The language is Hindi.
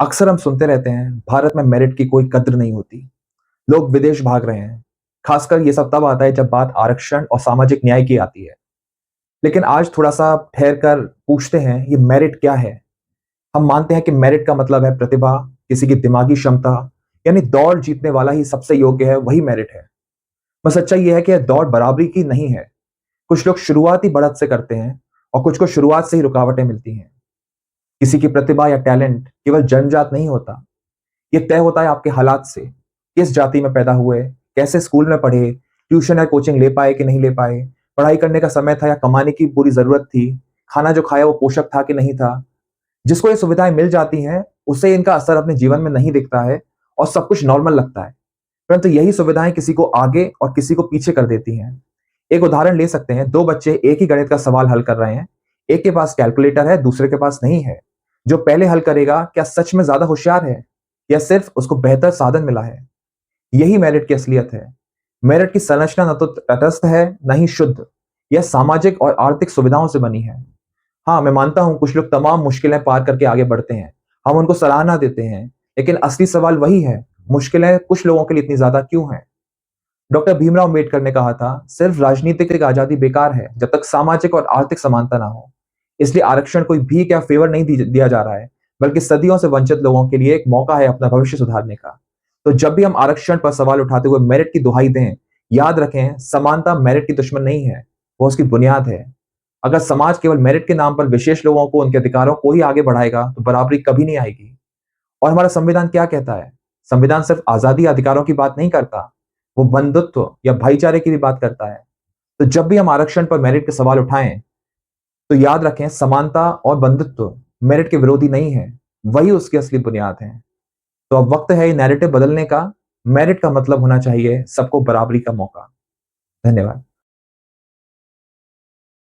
अक्सर हम सुनते रहते हैं भारत में मेरिट की कोई कद्र नहीं होती। लोग विदेश भाग रहे हैं। खासकर ये सब तब आता है जब बात आरक्षण और सामाजिक न्याय की आती है। लेकिन आज थोड़ा सा ठहर कर पूछते हैं, ये मेरिट क्या है? हम मानते हैं कि मेरिट का मतलब है प्रतिभा, किसी की दिमागी क्षमता, यानी दौड़ जीतने वाला ही सबसे योग्य है, वही मेरिट है। पर सच्चाई यह है कि यह दौड़ बराबरी की नहीं है। कुछ लोग शुरुआत ही बढ़त से करते हैं और कुछ को शुरुआत से ही रुकावटें मिलती हैं। किसी की प्रतिभा या टैलेंट केवल जन्मजात नहीं होता। ये तय होता है आपके हालात से। किस जाति में पैदा हुए, कैसे स्कूल में पढ़े, ट्यूशन या कोचिंग ले पाए कि नहीं ले पाए, पढ़ाई करने का समय था या कमाने की पूरी जरूरत थी, खाना जो खाया वो पोषक था कि नहीं था। जिसको ये सुविधाएं मिल जाती हैं, उसे इनका असर अपने जीवन में नहीं दिखता है और सब कुछ नॉर्मल लगता है। परंतु यही सुविधाएं किसी को आगे और किसी को पीछे कर देती हैं। एक उदाहरण ले सकते हैं, दो बच्चे एक ही गणित का सवाल हल कर रहे हैं। एक के पास कैलकुलेटर है, दूसरे के पास नहीं है। जो पहले हल करेगा, क्या सच में ज्यादा होशियार है या सिर्फ उसको बेहतर साधन मिला है? यही मेरिट की असलियत है। मेरिट की संरचना न तो तटस्थ है, न ही शुद्ध। यह सामाजिक और आर्थिक सुविधाओं से बनी है। हाँ, मैं मानता हूं कुछ लोग तमाम मुश्किलें पार करके आगे बढ़ते हैं। हम उनको सराहना देते हैं। लेकिन असली सवाल वही है, मुश्किलें कुछ लोगों के लिए इतनी ज्यादा क्यों हैं? डॉक्टर भीमराव अम्बेडकर ने कहा था, सिर्फ राजनीतिक आजादी बेकार है जब तक सामाजिक और आर्थिक समानता ना हो। इसलिए आरक्षण कोई भीख या फेवर नहीं दिया जा रहा है, बल्कि सदियों से वंचित लोगों के लिए एक मौका है अपना भविष्य सुधारने का। तो जब भी हम आरक्षण पर सवाल उठाते हुए मेरिट की दुहाई दें, याद रखें, समानता मेरिट की दुश्मन नहीं है, वो उसकी बुनियाद है। अगर समाज केवल मेरिट के नाम पर विशेष लोगों को, उनके अधिकारों को ही आगे बढ़ाएगा, तो बराबरी कभी नहीं आएगी। और हमारा संविधान क्या कहता है? संविधान सिर्फ आजादी या अधिकारों की बात नहीं करता, वो बंधुत्व या भाईचारे की भी बात करता है। तो जब भी हम आरक्षण पर मेरिट के सवाल उठाएं, तो याद रखें, समानता और बंधुत्व मेरिट के विरोधी नहीं है, वही उसकी असली बुनियाद है। तो अब वक्त है ये नैरेटिव बदलने का। मेरिट का मतलब होना चाहिए सबको बराबरी का मौका। धन्यवाद।